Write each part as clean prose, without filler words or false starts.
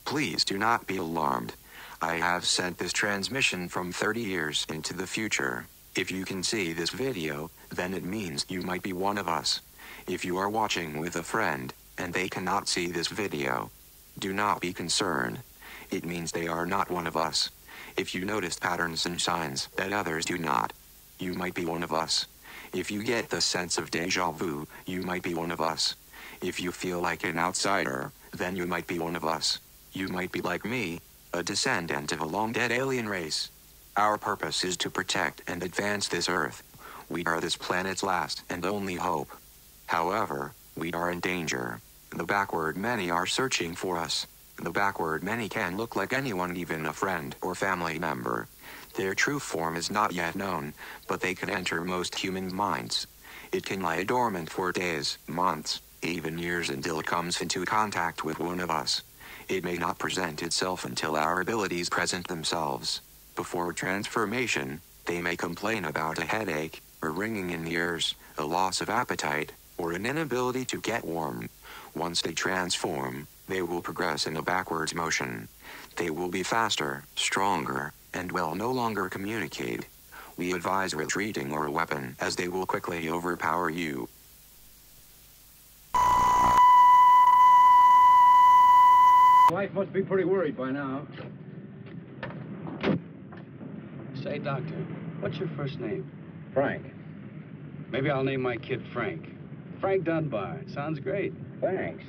Please do not be alarmed. I have sent this transmission from 30 years into the future. If you can see this video, then it means you might be one of us. If you are watching with a friend, and they cannot see this video, do not be concerned. It means they are not one of us. If you notice patterns and signs that others do not, you might be one of us. If you get the sense of deja vu, you might be one of us. If you feel like an outsider, then you might be one of us. You might be like me, a descendant of a long-dead alien race. Our purpose is to protect and advance this Earth. We are this planet's last and only hope. However, we are in danger. The backward many are searching for us. The backward many can look like anyone, even a friend or family member. Their true form is not yet known, but they can enter most human minds. It can lie dormant for days, months, even years until it comes into contact with one of us. It may not present itself until our abilities present themselves. Before transformation, they may complain about a headache, or ringing in the ears, a loss of appetite, or an inability to get warm. Once they transform, they will progress in a backwards motion. They will be faster, stronger, and will no longer communicate. We advise retreating or a weapon, as they will quickly overpower you. Wife must be pretty worried by now. Say, Doctor, what's your first name? Frank. Maybe I'll name my kid Frank. Frank Dunbar. Sounds great. Thanks.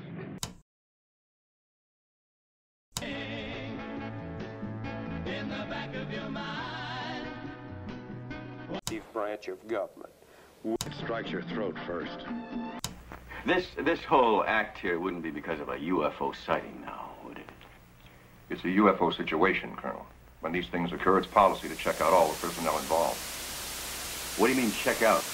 In the back of your mind. Chief branch of government. It strikes your throat first. This whole act here wouldn't be because of a UFO sighting now, would it? It's a UFO situation, Colonel. When these things occur, it's policy to check out all the personnel involved. What do you mean, check out?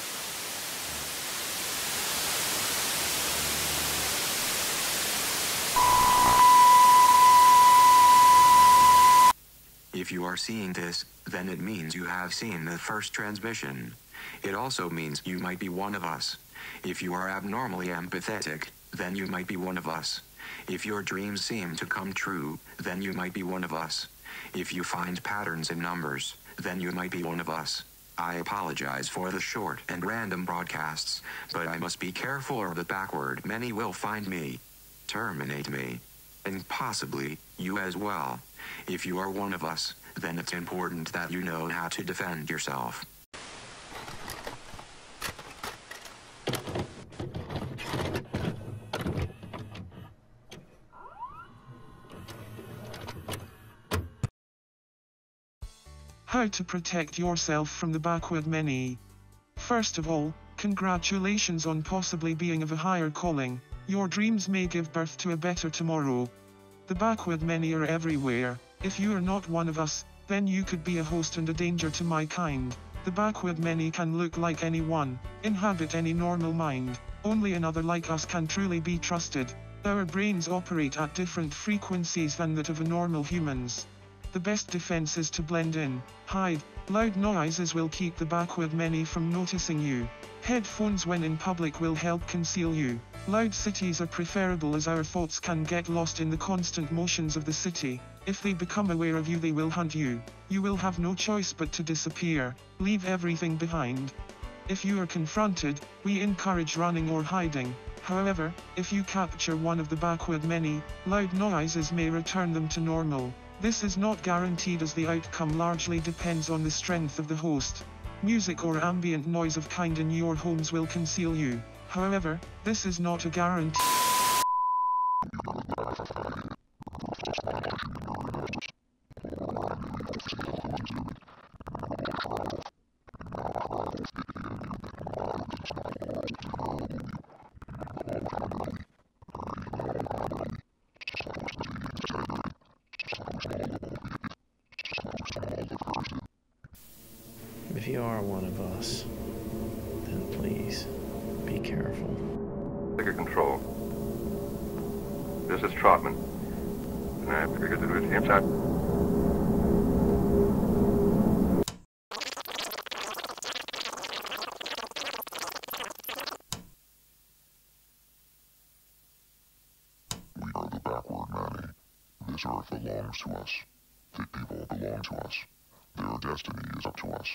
If you are seeing this, then it means you have seen the first transmission. It also means you might be one of us. If you are abnormally empathetic, then you might be one of us. If your dreams seem to come true, then you might be one of us. If you find patterns in numbers, then you might be one of us. I apologize for the short and random broadcasts, but I must be careful or the backward many will find me, terminate me, and possibly you as well. If you are one of us, then it's important that you know how to defend yourself. How to protect yourself from the backward many. First of all, congratulations on possibly being of a higher calling. Your dreams may give birth to a better tomorrow. The backward many are everywhere. If you are not one of us, then you could be a host and a danger to my kind. The backward many can look like anyone, inhabit any normal mind. Only another like us can truly be trusted. Our brains operate at different frequencies than that of normal humans. The best defense is to blend in, hide. Loud noises will keep the backward many from noticing you. Headphones when in public will help conceal you. Loud cities are preferable as our thoughts can get lost in the constant motions of the city. If they become aware of you, they will hunt you. You will have no choice but to disappear. Leave everything behind. If you are confronted, we encourage running or hiding. However, if you capture one of the backward many, loud noises may return them to normal. This is not guaranteed as the outcome largely depends on the strength of the host. Music or ambient noise of kind in your homes will conceal you. However, this is not a guarantee. If you are one of us, then please, be careful. Figure control. This is Trotman. And I figured that with him, We are the backward many. This earth belongs to us. The people belong to us. Their destiny is up to us.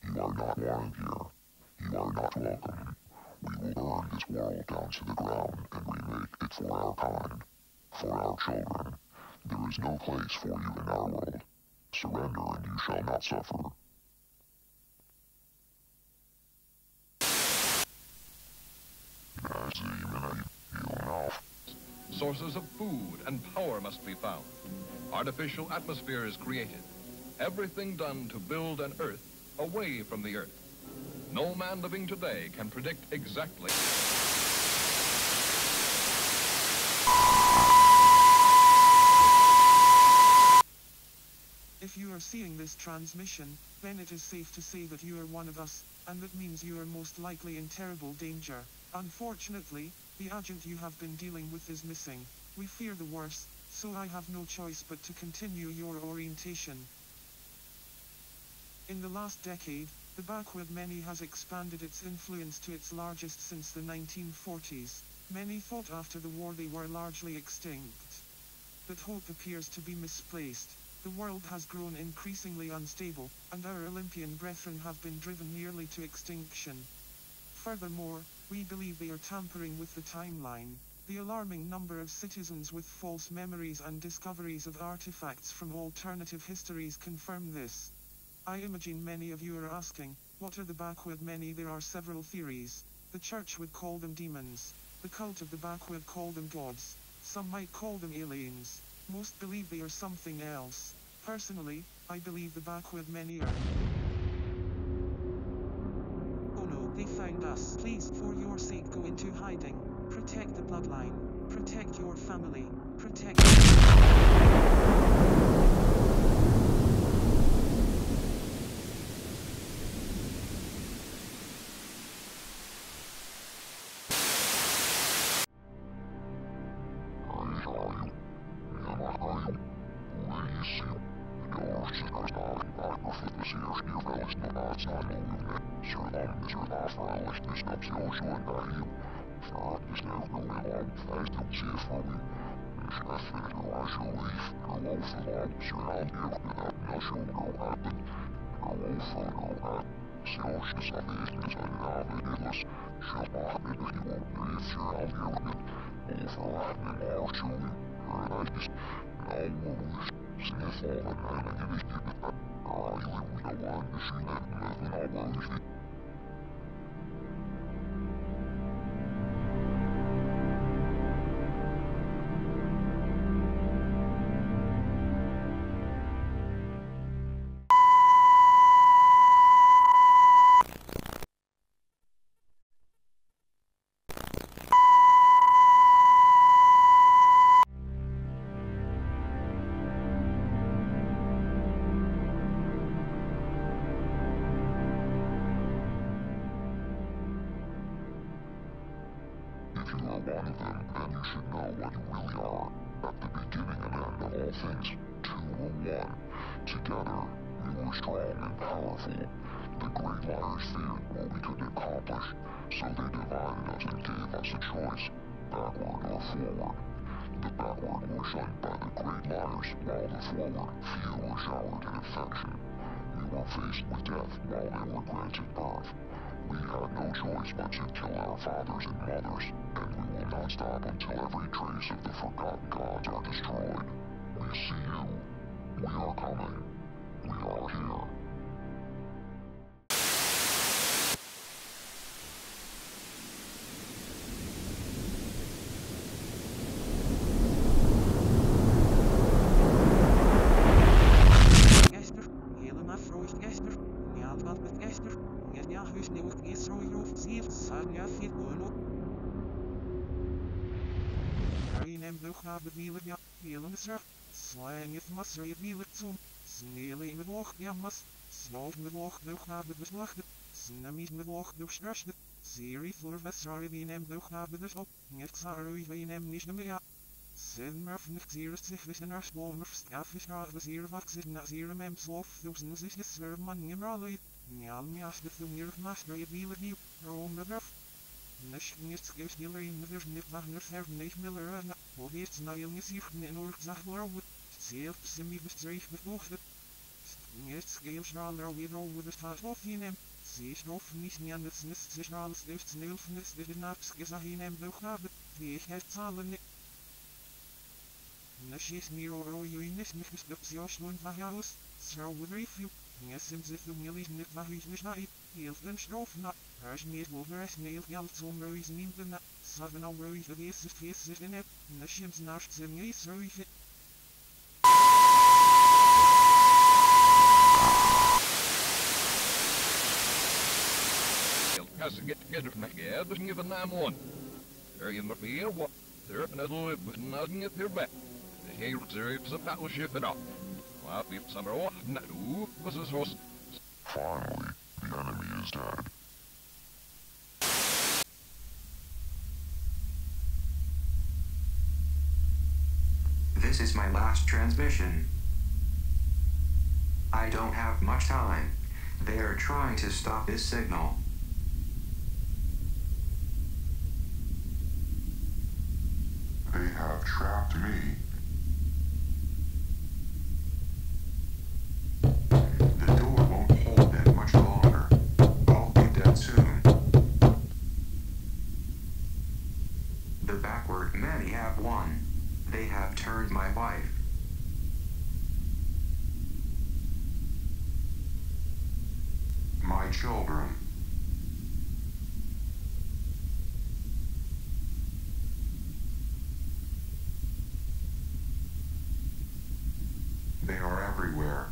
You are not wanted here. You are not welcome. We will burn this world down to the ground and remake it for our kind, for our children. There is no place for you in our world. Surrender and you shall not suffer. Sources of food and power must be found. Artificial atmospheres created. Everything done to build an Earth away from the Earth. No man living today can predict exactly. If you are seeing this transmission, then it is safe to say that you are one of us, and that means you are most likely in terrible danger. Unfortunately, the agent you have been dealing with is missing. We fear the worst, so I have no choice but to continue your orientation. In the last decade, the backward Many has expanded its influence to its largest since the 1940s. Many thought after the war they were largely extinct. But hope appears to be misplaced. The world has grown increasingly unstable, and our Olympian brethren have been driven nearly to extinction. Furthermore, we believe they are tampering with the timeline. The alarming number of citizens with false memories and discoveries of artifacts from alternative histories confirm this. I imagine many of you are asking, what are the backward Many? There are several theories. The church would call them demons. The cult of the backward call them gods. Some might call them aliens. Most believe they are something else. Personally, I believe the backward Many are. Oh no, they found us. Please, for your sake, go into hiding. Protect the bloodline. Protect your family. Protect. Slang is masri wielitsum, sneeuwing met oog jammas, snow met oog hebben beslachten, snamies met oog durchstrascht, serie voor vesrari wie nem hebben dus op, niet xarui wie nem niet meer. Sen maar niet zeer zich wist en arsboom skaf is raar was hier wat zit na zeer mem slof dus zich is er man nimmerlui, nial mias de thunger master je wiele nieuw, rome graf. Nicht skills dealer in der nicht wagner serv nicht miller, wo jetzt na jongens hier in oorzaak worden. Zelfsemiebestreef bevoegde. Niet scheelschaler weer over de stad of in hem. Zich of niet aan het nest zich als heeft sneeuwfnis de nachts gezien hem begabe. Wie het zalen. Nasjes meer oorlojuines niet de psioslon van huis. Zou review. Nesem zich umilisch niet van huis misnaai. Heel den strof na. Huis meer over het neil geld zo'n reis neemt na. Saven al reis de feest in het. Nasjems naast zijn nees reis. Has to get together from that doesn't give a 9-1. There you must be a what? There and it'll live with nothing at their back. The hair reserves a battleship it up. Well, if some are what now was his horse. Finally, the enemy is dead. This is my last transmission. I don't have much time. They are trying to stop this signal. They have trapped me. The door won't hold them much longer. I'll be dead soon. The backward many have won. They have turned my wife. My children. They are everywhere.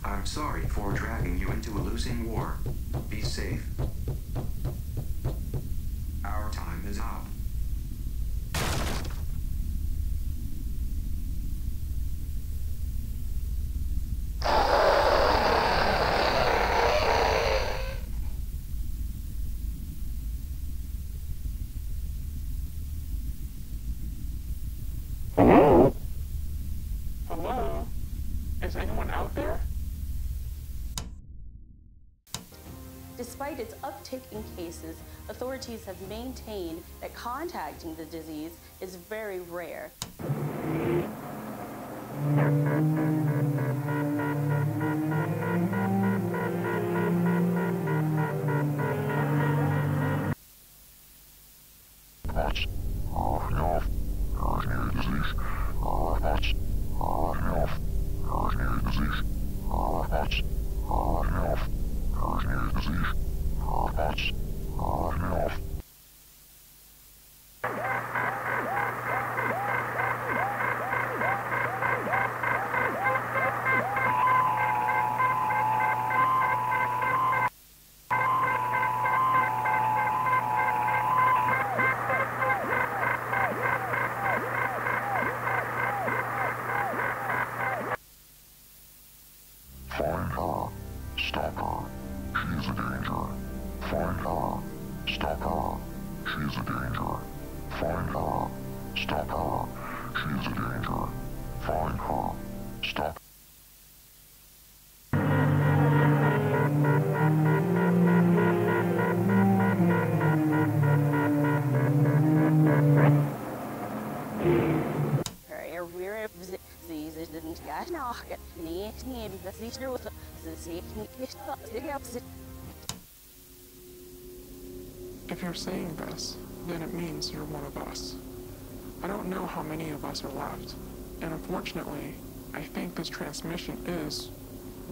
I'm sorry for dragging you into a losing war. Be safe. Our time is up. Hello? Hello? Is anyone out there? Despite its uptick in cases, authorities have maintained that contacting the disease is very rare. Find her. Stop her. She is a danger. Find her. Stop her. She is a danger. Find her. Stop her. She is a danger. Find her. Stop. If you're saying this, then it means you're one of us. I don't know how many of us are left, and unfortunately, I think this transmission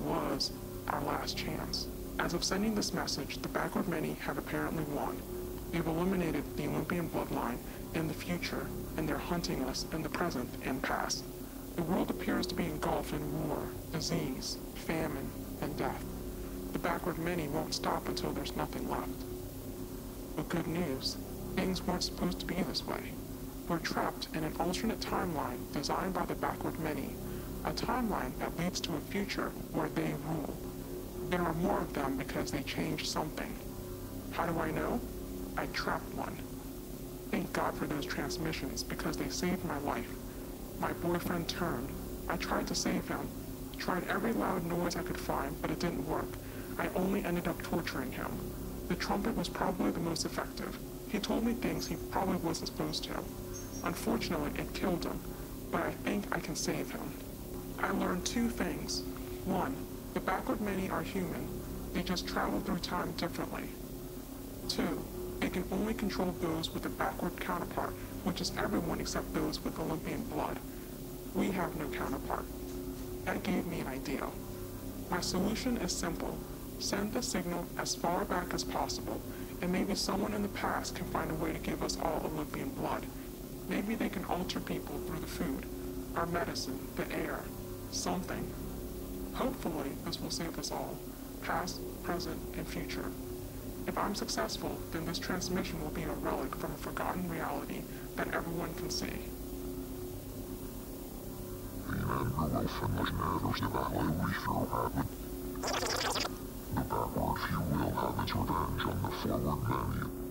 was our last chance. As of sending this message, the backward many have apparently won. They've eliminated the Olympian bloodline in the future, and they're hunting us in the present and past. The world appears to be engulfed in war, disease, famine, and death. The backward many won't stop until there's nothing left. But good news, things weren't supposed to be this way. We're trapped in an alternate timeline designed by the backward many, a timeline that leads to a future where they rule. There are more of them because they changed something. How do I know? I trapped one. Thank God for those transmissions because they saved my life. My boyfriend turned. I tried to save him. Tried every loud noise I could find, but it didn't work. I only ended up torturing him. The trumpet was probably the most effective. He told me things he probably wasn't supposed to. Unfortunately, it killed him, but I think I can save him. I learned 2 things. 1, the backward many are human. They just travel through time differently. 2, they can only control those with a backward counterpart, which is everyone except those with Olympian blood. We have no counterpart. That gave me an idea. My solution is simple. Send the signal as far back as possible, and maybe someone in the past can find a way to give us all Olympian blood. Maybe they can alter people through the food, our medicine, the air, something. Hopefully, this will save us all, past, present, and future. If I'm successful, then this transmission will be a relic from a forgotten reality that everyone can see. The backward few will have its revenge on the forward many.